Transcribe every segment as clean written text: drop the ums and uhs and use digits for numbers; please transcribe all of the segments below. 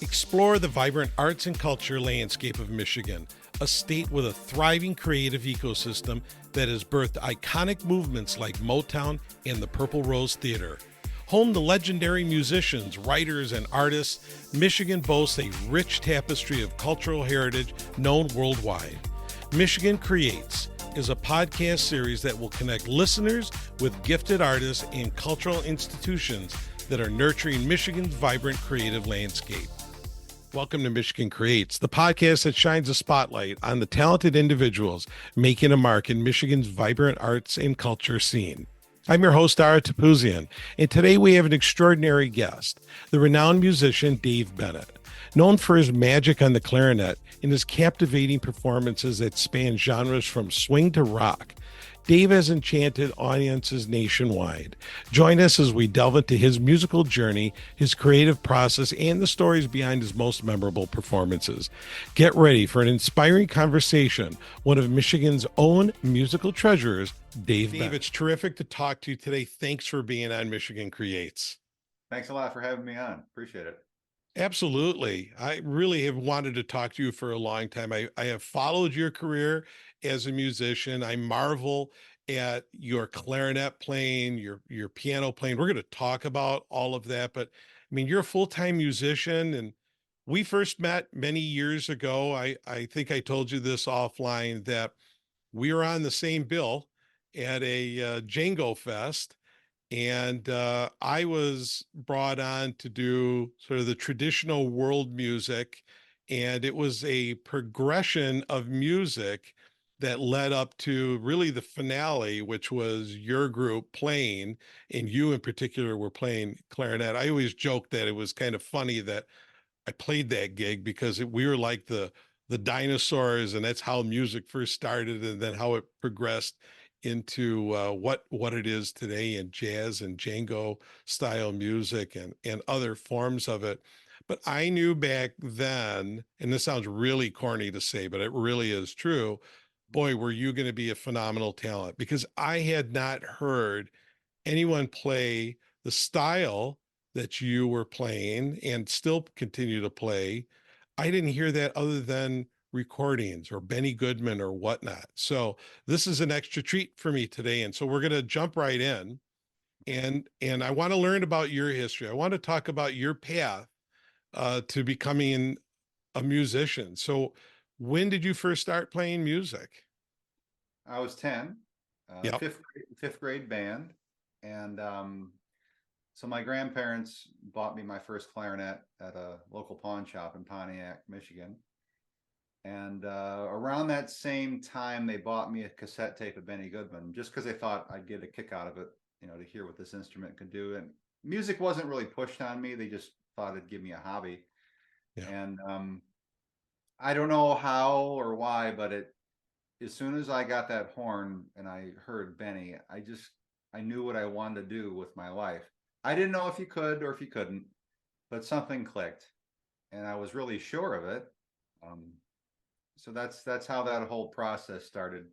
Explore the vibrant arts and culture landscape of Michigan, a state with a thriving creative ecosystem that has birthed iconic movements like Motown and the Purple Rose Theater. Home to legendary musicians, writers, and artists, Michigan boasts a rich tapestry of cultural heritage known worldwide. Michigan Creates is a podcast series that will connect listeners with gifted artists and cultural institutions that are nurturing Michigan's vibrant creative landscape. Welcome to Michigan Creates, the podcast that shines a spotlight on the talented individuals making a mark in Michigan's vibrant arts and culture scene. I'm your host, Ara Topouzian, and today we have an extraordinary guest, the renowned musician Dave Bennett. Known for his magic on the clarinet and his captivating performances that span genres from swing to rock, Dave has enchanted audiences nationwide. Join us as we delve into his musical journey, his creative process, and the stories behind his most memorable performances. Get ready for an inspiring conversation, one of Michigan's own musical treasures, Dave Bennett. It's terrific to talk to you today. Thanks for being on Michigan Creates. Thanks a lot for having me on. Appreciate it. Absolutely. I really have wanted to talk to you for a long time. I have followed your career as a musician. I marvel at your clarinet playing, your piano playing. We're going to talk about all of that, but I mean, you're a full-time musician, and we first met many years ago. I think I told you this offline that we were on the same bill at a Django Fest. And I was brought on to do sort of the traditional world music. And it was a progression of music that led up to really the finale, which was your group playing, and you in particular were playing clarinet. I always joke that it was kind of funny that I played that gig because we were like the dinosaurs, and that's how music first started, and then how it progressed into what it is today in jazz and Django style music and other forms of it. But I knew back then, and this sounds really corny to say, but it really is true. Boy, were you going to be a phenomenal talent, because I had not heard anyone play the style that you were playing and still continue to play. I didn't hear that other than recordings or Benny Goodman or whatnot. So this is an extra treat for me today. And so we're going to jump right in, and I want to learn about your history. I want to talk about your path to becoming a musician. So when did you first start playing music? I was 10, Yep. fifth grade band. And so my grandparents bought me my first clarinet at a local pawn shop in Pontiac, Michigan. And around that same time, they bought me a cassette tape of Benny Goodman, just because they thought I'd get a kick out of it, to hear what this instrument could do. And music wasn't really pushed on me. They just thought it'd give me a hobby. Yeah. And I don't know how or why, but as soon as I got that horn and I heard Benny, I knew what I wanted to do with my life. I didn't know if you could or if you couldn't, but something clicked, and I was really sure of it. So that's how that whole process started.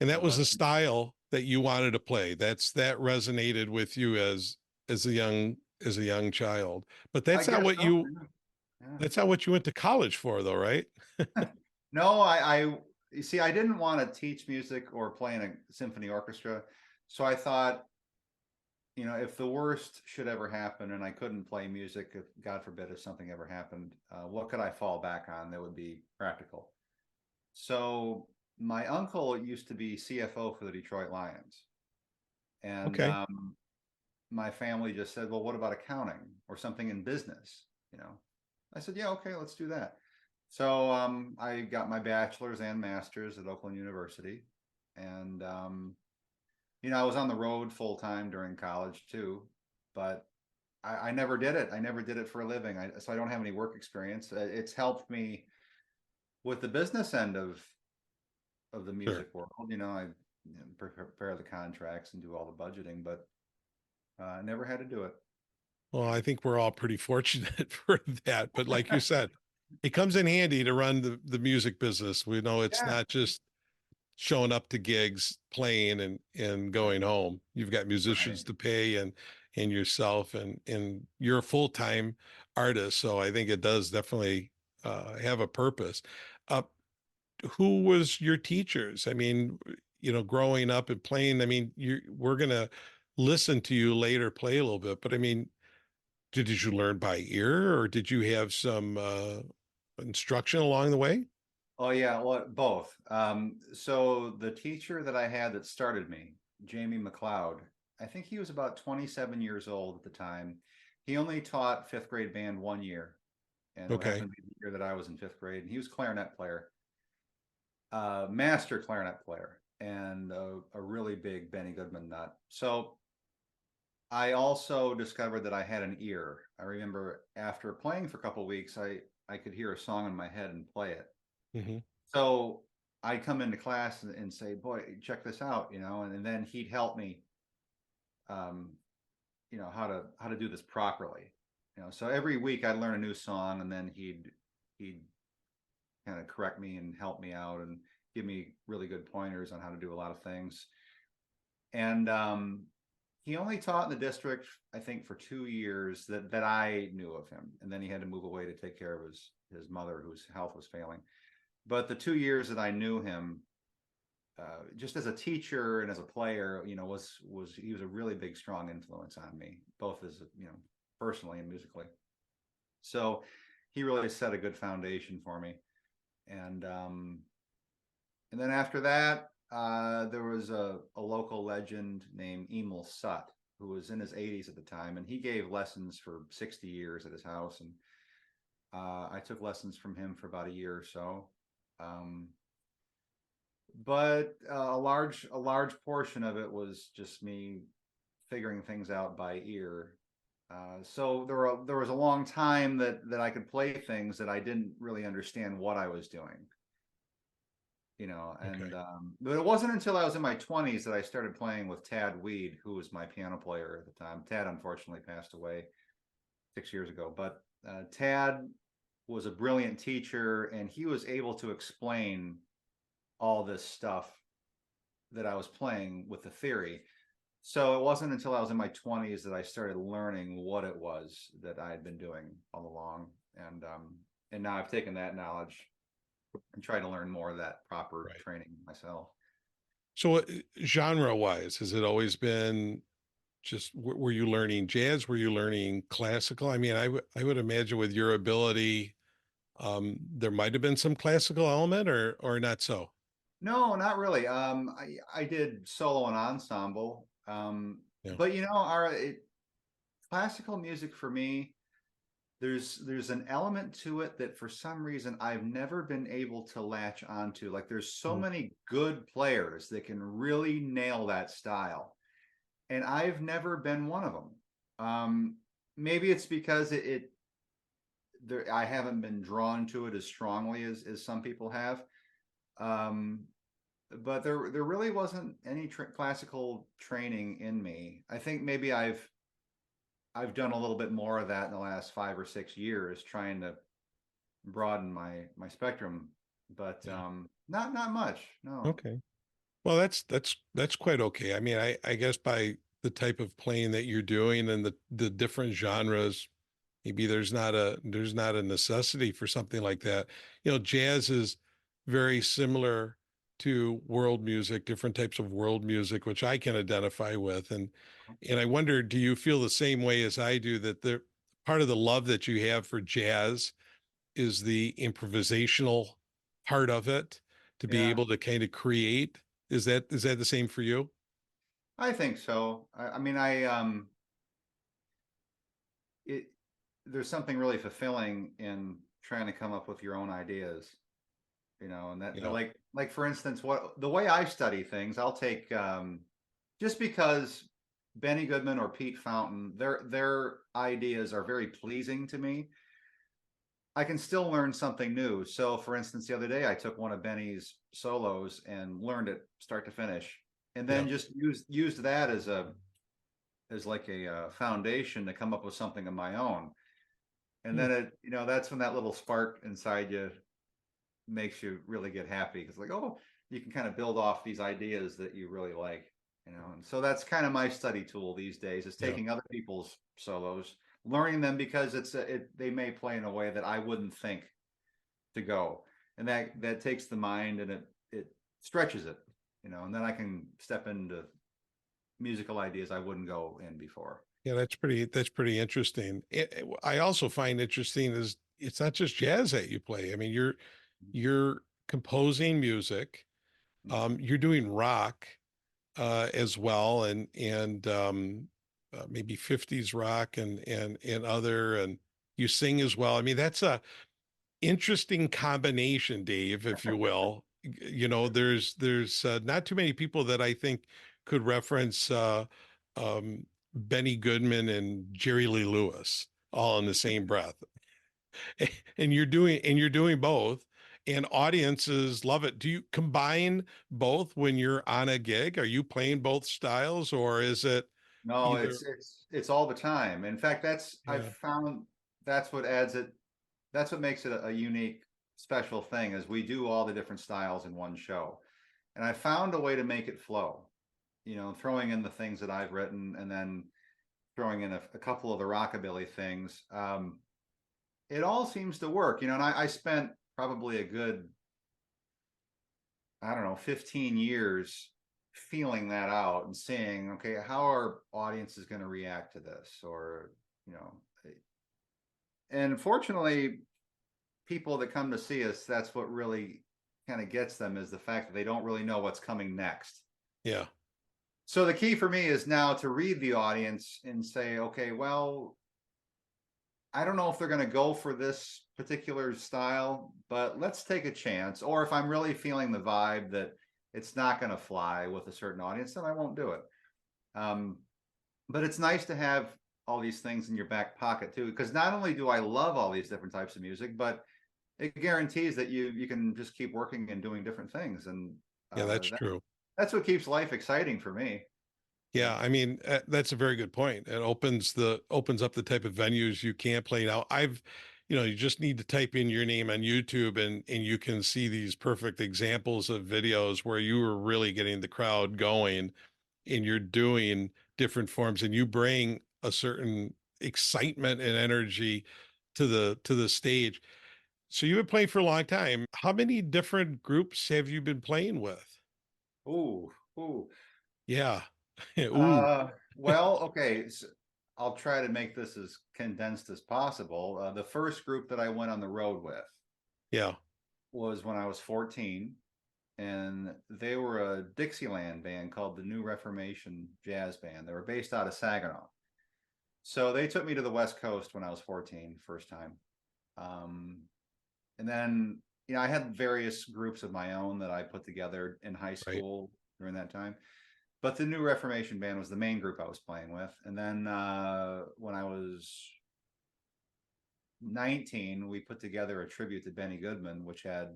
And that was the style that you wanted to play. That resonated with you as a young child. But that's not what that's not what you went to college for, though, right? No, you see, I didn't want to teach music or play in a symphony orchestra. So I thought, if the worst should ever happen and I couldn't play music, if God forbid, if something ever happened, what could I fall back on that would be practical? So my uncle used to be CFO for the Detroit Lions. And Okay. My family just said, well, what about accounting or something in business? I said, yeah, okay, let's do that. So I got my bachelor's and master's at Oakland University. And, I was on the road full time during college too, but I never did it. I never did it for a living. So I don't have any work experience. It's helped me with the business end of the music world. I prepare the contracts and do all the budgeting, but I never had to do it. Well, I think we're all pretty fortunate for that. But like you said, it comes in handy to run the music business. We know it's not just showing up to gigs, playing and going home. You've got musicians to pay and yourself, and you're a full-time artist, so I think it does definitely have a purpose. Uh, who was your teachers? I mean, growing up and playing, I mean, we're gonna listen to you later play a little bit, but I mean, did you learn by ear or did you have some instruction along the way? Oh yeah, well, both. So the teacher that I had that started me, Jamie McLeod, I think he was about 27 years old at the time. He only taught fifth grade band 1 year, and it Okay. happened to be the year that I was in fifth grade. And he was clarinet player, master clarinet player, and a really big Benny Goodman nut. So I also discovered that I had an ear. I remember after playing for a couple of weeks, I could hear a song in my head and play it. Hmm. So I'd come into class and say, "Boy, check this out," and then he'd help me, um, how to do this properly. So every week I'd learn a new song, and then he'd kind of correct me and help me out and give me really good pointers on how to do a lot of things. And he only taught in the district, I think, for 2 years that I knew of him, and then he had to move away to take care of his mother, whose health was failing. But the 2 years that I knew him, just as a teacher and as a player, was he was a really big, strong influence on me, both as personally and musically. So he really set a good foundation for me. And and then after that, there was a local legend named Emil Sutt, who was in his 80s at the time, and he gave lessons for 60 years at his house. And I took lessons from him for about a year or so. Um, but a large portion of it was just me figuring things out by ear. So there was a long time that I could play things that I didn't really understand what I was doing, and Okay. but it wasn't until I was in my 20s that I started playing with Tad Weed, who was my piano player at the time. Tad unfortunately passed away 6 years ago, but Tad was a brilliant teacher, and he was able to explain all this stuff that I was playing with the theory. So it wasn't until I was in my 20s that I started learning what it was that I had been doing all along, and now I've taken that knowledge and tried to learn more of that proper Right. training myself. So, genre wise, has it always been just were you learning jazz? Were you learning classical? I mean, I would imagine with your ability, there might have been some classical element or not so. No, not really. I did solo and ensemble, Yeah. but classical music for me, there's an element to it that for some reason I've never been able to latch onto. Like there's so Mm. many good players that can really nail that style, and I've never been one of them. Maybe it's because I haven't been drawn to it as strongly as some people have. Um, but there really wasn't any classical training in me. I think maybe I've done a little bit more of that in the last 5 or 6 years, trying to broaden my spectrum, but Yeah. not much. No. Okay. Well, that's quite okay. I mean, I guess by the type of playing that you're doing and the different genres, maybe there's not a necessity for something like that. Jazz is very similar to world music, different types of world music, which I can identify with. And I wonder, do you feel the same way as I do that the part of the love that you have for jazz is the improvisational part of it to be Yeah, able to kind of create? Is that the same for you? I think so. I mean, it there's something really fulfilling in trying to come up with your own ideas, and that Yeah. like for instance, what the way I study things, I'll take just because Benny Goodman or Pete Fountain, their ideas are very pleasing to me. I can still learn something new. So, for instance, the other day I took one of Benny's solos and learned it start to finish, and Yeah. then just used that as like a foundation to come up with something of my own. And Hmm. then that's when that little spark inside you makes you really get happy because like, oh, you can kind of build off these ideas that you really like. And so that's kind of my study tool these days is Yeah. taking other people's solos, learning them because they may play in a way that I wouldn't think to go, and that takes the mind and it stretches it, and then I can step into musical ideas I wouldn't go in before. Yeah, that's pretty interesting. I also find interesting is it's not just jazz that you play. I mean, you're composing music, you're doing rock as well, and maybe 50s rock and other, and you sing as well. I mean, that's a interesting combination, Dave, if you will. There's not too many people that I think could reference Benny Goodman and Jerry Lee Lewis all in the same breath. And you're doing both, and audiences love it. Do you combine both when you're on a gig? Are you playing both styles, or is it No, either? it's all the time. In fact, I've Yeah, found that's what adds it. That's what makes it a unique, special thing is we do all the different styles in one show. And I found a way to make it flow, throwing in the things that I've written and then throwing in a couple of the rockabilly things. It all seems to work, and I spent probably a good, I don't know, 15 years feeling that out and seeing, okay, how are audiences going to react to this? Or, you know, and fortunately, people that come to see us, that's what really kind of gets them is the fact that they don't really know what's coming next. yeah, So the key for me is now to read the audience and say, okay, well, I don't know if they're going to go for this particular style, but let's take a chance. Or if I'm really feeling the vibe that it's not going to fly with a certain audience, then I won't do it. Um, but it's nice to have all these things in your back pocket too, because not only do I love all these different types of music, but it guarantees that you can just keep working and doing different things, and yeah, that's that, true. that's what keeps life exciting for me. Yeah, I mean, that's a very good point. It opens up the type of venues you can't play now. You just need to type in your name on YouTube and you can see these perfect examples of videos where you were really getting the crowd going and you're doing different forms and you bring a certain excitement and energy to the stage. So you've been playing for a long time. How many different groups have you been playing with? Ooh, ooh. Yeah. Ooh, Well, okay. So I'll try to make this as condensed as possible. The first group that I went on the road with yeah. was when I was 14, and they were a Dixieland band called the New Reformation Jazz Band. They were based out of Saginaw. So they took me to the West Coast when I was 14, first time. Um, and then, I had various groups of my own that I put together in high Right. school during that time. But the New Reformation Band was the main group I was playing with. And then when I was 19, we put together a tribute to Benny Goodman, which had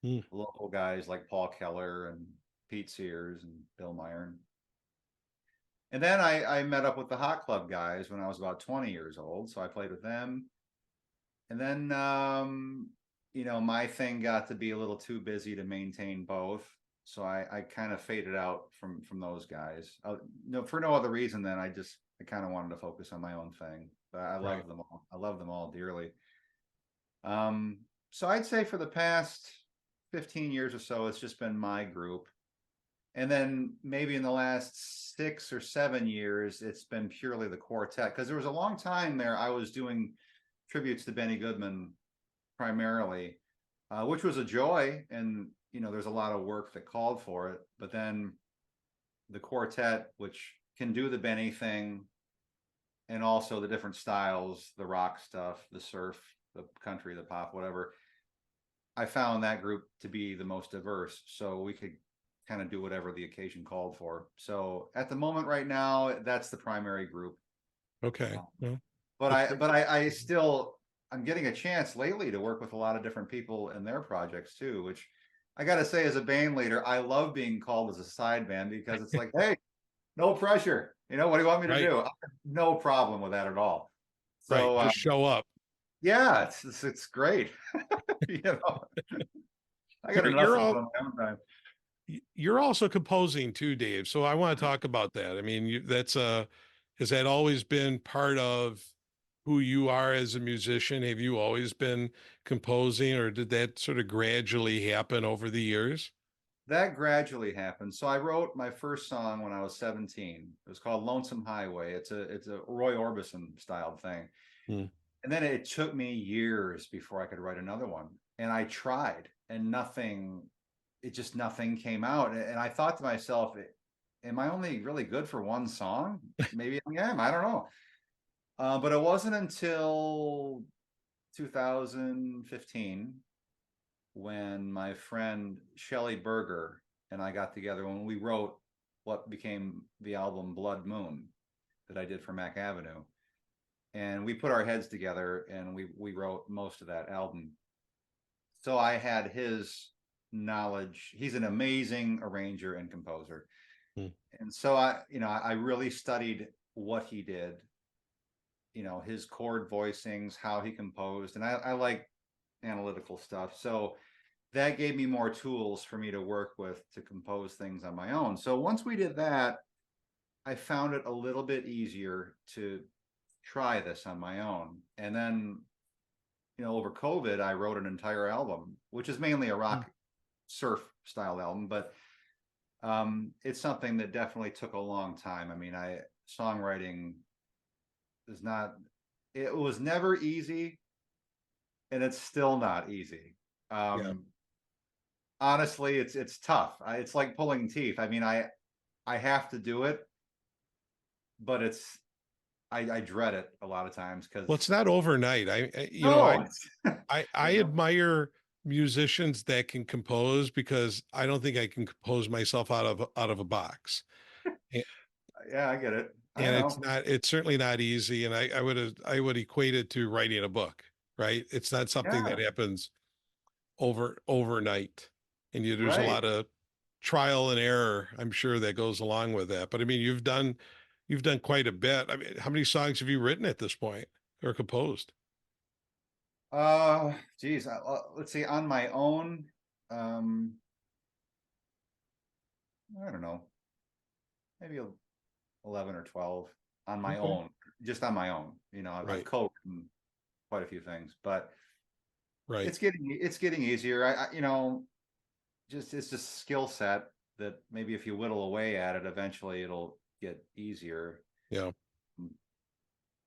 Mm, local guys like Paul Keller and Pete Sears and Bill Myron. And then I met up with the Hot Club guys when I was about 20 years old. So I played with them. And then, my thing got to be a little too busy to maintain both. So I kind of faded out from those guys. No, for no other reason than I kind of wanted to focus on my own thing. But I right. love them all. I love them all dearly. So I'd say for the past 15 years or so, it's just been my group. And then maybe in the last 6 or 7 years, it's been purely the quartet. Because there was a long time there I was doing tributes to Benny Goodman primarily, which was a joy. And, there's a lot of work that called for it. But then the quartet, which can do the Benny thing and also the different styles, the rock stuff, the surf, the country, the pop, whatever, I found that group to be the most diverse. So we could kind of do whatever the occasion called for. So at the moment right now, that's the primary group. Okay. Um, Well, but that's I great. but I still I'm getting a chance lately to work with a lot of different people in their projects too, which I got to say as a band leader, I love being called as a side band because it's like, hey, no pressure. What do you want me to Right. do? I have no problem with that at all. Right. So Just show up. yeah, it's great. you know, I got You're enough you're of it all on my own time. you're also composing too, Dave. So I want to talk about that. I mean, has that always been part of who you are as a musician? Have you always been composing, or did that sort of gradually happen over the years? That gradually happened. So I wrote my first song when I was 17. It was called Lonesome Highway. It's a Roy Orbison styled thing. Hmm. And then it took me years before I could write another one. And I tried and nothing, it just nothing came out. And I thought to myself, am I only really good for one song? Maybe I am. I don't know. But it wasn't until 2015 when my friend Shelley Berger and I got together when we wrote what became the album Blood Moon that I did for Mac Avenue. And we put our heads together and we wrote most of that album. So I had his knowledge. He's an amazing arranger and composer. Hmm. And so I really studied what he did, his chord voicings, how he composed, and I like analytical stuff. So that gave me more tools for me to work with to compose things on my own. So once we did that, I found it a little bit easier to try this on my own. And then, over COVID, I wrote an entire album, which is mainly a Hmm. rock surf style album, but it's something that definitely took a long time. I mean, songwriting is not, it was never easy, and it's still not easy. Yeah. Um, Honestly, it's tough. It's like pulling teeth. I mean, I have to do it, but I dread it a lot of times Well, because it's not overnight. You know, no, I admire musicians that can compose because I don't think I can compose myself out of a box. A- yeah, I get it. I And know. it's certainly not easy. And I would equate it to writing a book, right? It's not something that Yeah, happens overnight. And there's a right. lot of trial and error, I'm sure, that goes along with that. But I mean, you've done quite a bit. I mean, how many songs have you written at this point or composed? Geez, let's see. On my own, um, I don't know, maybe 11 or 12 on my Okay. own, just on my own. I've Right. co-written quite a few things, but Right. it's getting easier. Just it's just skill set that maybe if you whittle away at it, eventually it'll get easier. Yeah.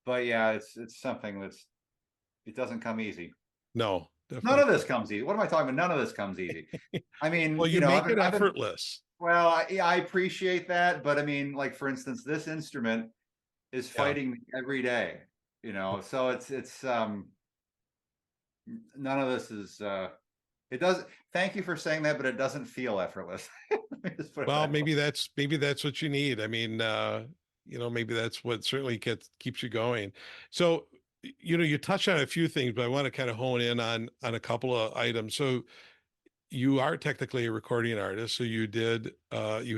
But yeah, it's something it doesn't come easy. No, None of definitely. this comes easy. What am I talking about? None of this comes easy. I mean, Well, you I've make been, it I've been, effortless. well, I appreciate that, but I mean, like for instance, this instrument is Yeah. fighting me every day, so it's none of this is it does. Thank you for saying that, but it doesn't feel effortless. Let me just put it Well, that way. maybe that's what you need. I mean, maybe that's what certainly keeps you going. So, you touched on a few things, but I want to kind of hone in on a couple of items. So, you are technically a recording artist, so you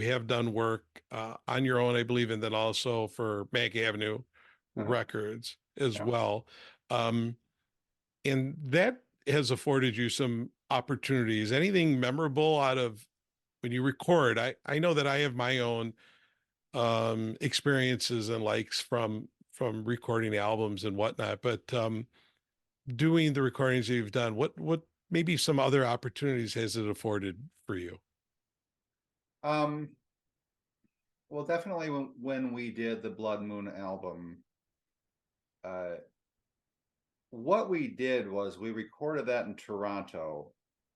have done work on your own, I believe, and then also for Mac Avenue Uh-huh. Records as Yeah. well. Um, and that has afforded you some opportunities. Anything memorable out of when you record? I know that I have my own experiences and likes from recording albums and whatnot, but doing the recordings that you've done, what maybe some other opportunities has it afforded for you? Um, well, definitely when we did the Blood Moon album, uh, what we did was we recorded that in Toronto,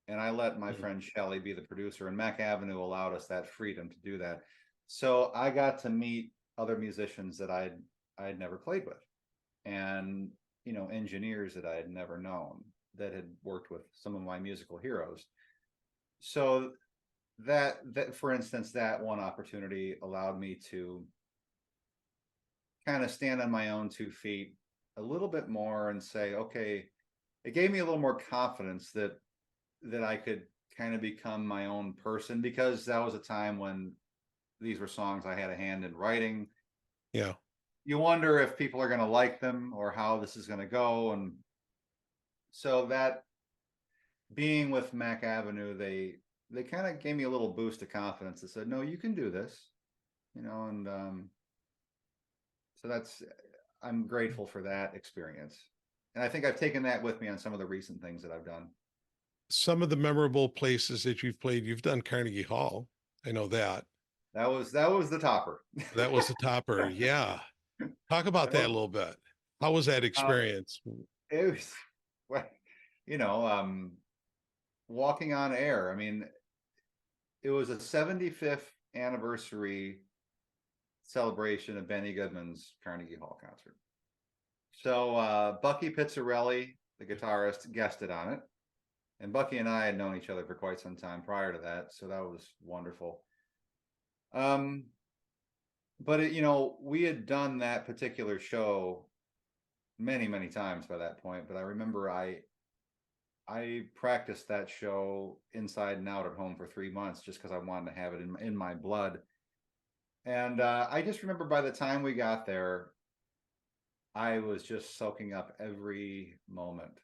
and I let my Mhm. friend Shelley be the producer, and Mac Avenue allowed us that freedom to do that. So I got to meet other musicians that I'd never played with, and engineers that I had never known that had worked with some of my musical heroes. So that for instance, that one opportunity allowed me to kind of stand on my own 2 feet a little bit more and say, okay, it gave me a little more confidence that I could kind of become my own person, because that was a time when these were songs I had a hand in writing. Yeah. You wonder if people are going to like them or how this is going to go. And so that being with Mac Avenue, they kind of gave me a little boost of confidence that said, no, you can do this, and so I'm grateful for that experience. And I think I've taken that with me on some of the recent things that I've done. Some of the memorable places that you've played, you've done Carnegie Hall. I know that. That was the topper. That was the topper. Yeah. Talk about That that a was, little bit. How was that uh, experience? it was, well, you know, walking on air. I mean, it was a 75th anniversary celebration of Benny Goodman's Carnegie Hall concert. So Bucky Pizzarelli, the guitarist, guested on it. And Bucky and I had known each other for quite some time prior to that, so that was wonderful. Um, but we had done that particular show many, many times by that point. But I remember I practiced that show inside and out at home for 3 months just because I wanted to have it in my blood. And I just remember by the time we got there, I was just soaking up every moment,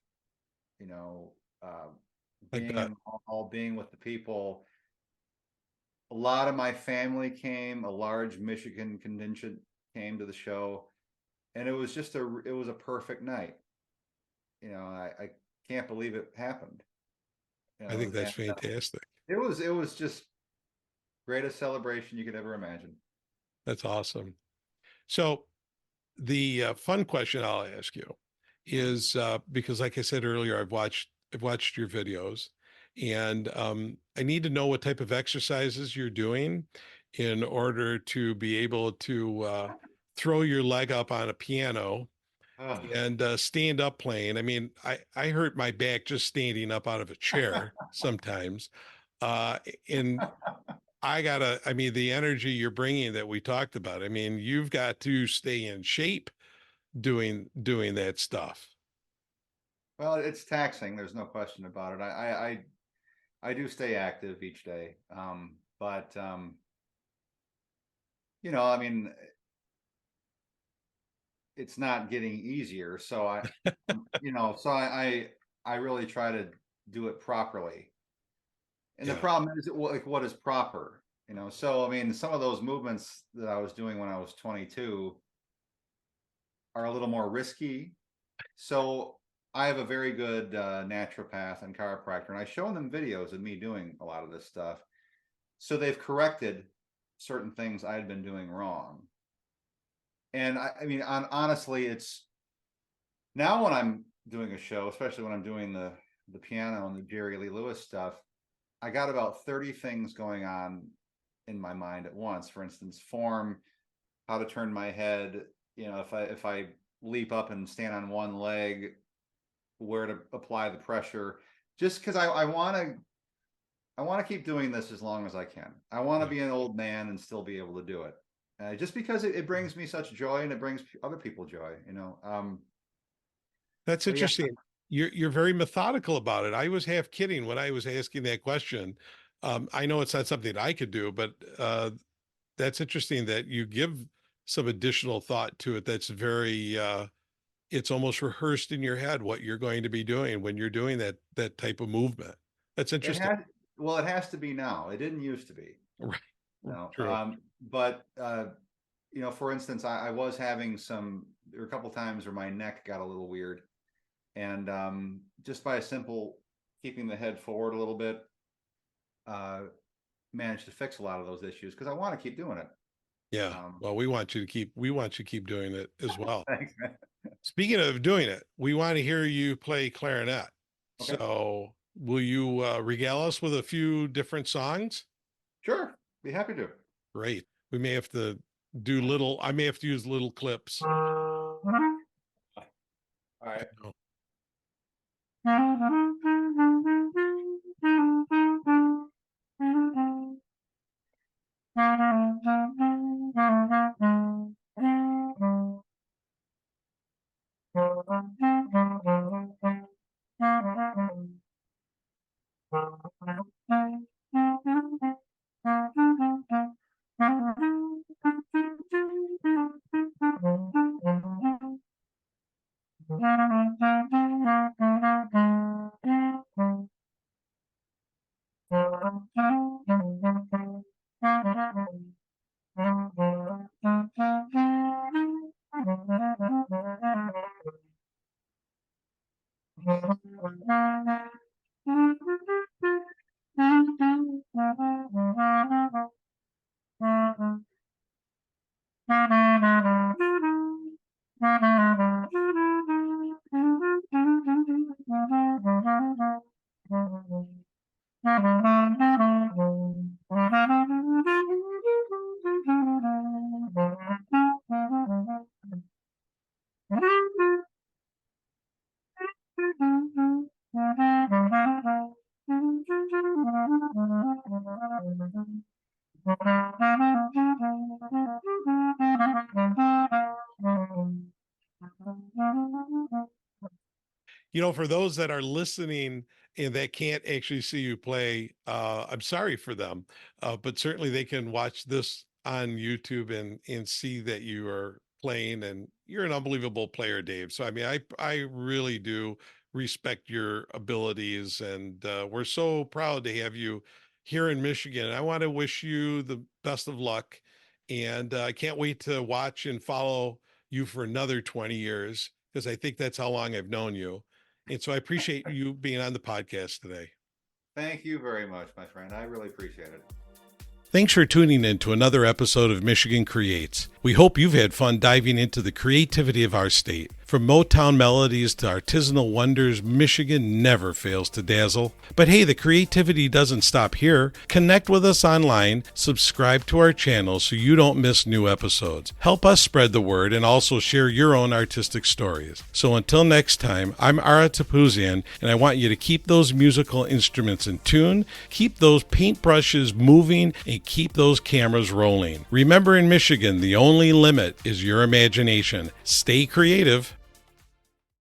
you know, uh, I being bet. in the hall, being with the people. A lot of my family came, a large Michigan contingent came to the show, and it was a perfect night. I can't believe it happened. I think that's And fantastic. it was just greatest celebration you could ever imagine. That's awesome. So the fun question I'll ask you Hmm. is because, like I said earlier, I've watched your videos, and I need to know what type of exercises you're doing in order to be able to throw your leg up on a piano Oh. and stand up playing. I mean, I hurt my back just standing up out of a chair sometimes, uh, and I mean, the energy you're bringing that we talked about. I mean, you've got to stay in shape doing that stuff. Well, it's taxing. There's no question about it. I do stay active each day, but I mean, it's not getting easier. So I really try to do it properly. And the Yeah, problem is, like, what is proper? So I mean, some of those movements that I was doing when I was 22 are a little more risky. So I have a very good naturopath and chiropractor, and I've shown them videos of me doing a lot of this stuff. So they've corrected certain things I had been doing wrong. And I mean, honestly, it's now when I'm doing a show, especially when I'm doing the piano and the Jerry Lee Lewis stuff, I got about 30 things going on in my mind at once. For instance, form, how to turn my head, if I leap up and stand on one leg, where to apply the pressure. Just because I want to keep doing this as long as I can. I want to yeah. be an old man and still be able to do it. Just because it brings me such joy and it brings other people joy. That's But yeah, interesting. You're very methodical about it. I was half kidding when I was asking that question. I know it's not something I could do, but that's interesting that you give some additional thought to it. That's very it's almost rehearsed in your head what you're going to be doing when you're doing that type of movement. That's it interesting. has. Well, it has to be now. It didn't used to be. Right. No. True. But for instance, I was having there were a couple times where my neck got a little weird, and just by a simple keeping the head forward a little bit, uh, managed to fix a lot of those issues because I want to keep doing it. Yeah. Um, Well, we want you to keep doing it as well. thanks, man. Speaking of doing it, we want to hear you play clarinet. Okay, So, will you regale us with a few different songs? sure, be happy to. Great. We may have to I may have to use little clips. All right. For those that are listening and that can't actually see you play, I'm sorry for them, but certainly they can watch this on YouTube and see that you are playing, and you're an unbelievable player, Dave. So I mean, I really do respect your abilities, and we're so proud to have you here in Michigan. I want to wish you the best of luck, and I can't wait to watch and follow you for another 20 years because I think that's how long I've known you. And so I appreciate you being on the podcast today. Thank you very much, my friend. I really appreciate it. Thanks for tuning in to another episode of Michigan Creates. We hope you've had fun diving into the creativity of our state. From Motown melodies to artisanal wonders, Michigan never fails to dazzle. But hey, the creativity doesn't stop here. Connect with us online, subscribe to our channel so you don't miss new episodes. Help us spread the word and also share your own artistic stories. So until next time, I'm Ara Topouzian, and I want you to keep those musical instruments in tune, keep those paintbrushes moving, and keep those cameras rolling. Remember, in Michigan, the only limit is your imagination. Stay creative.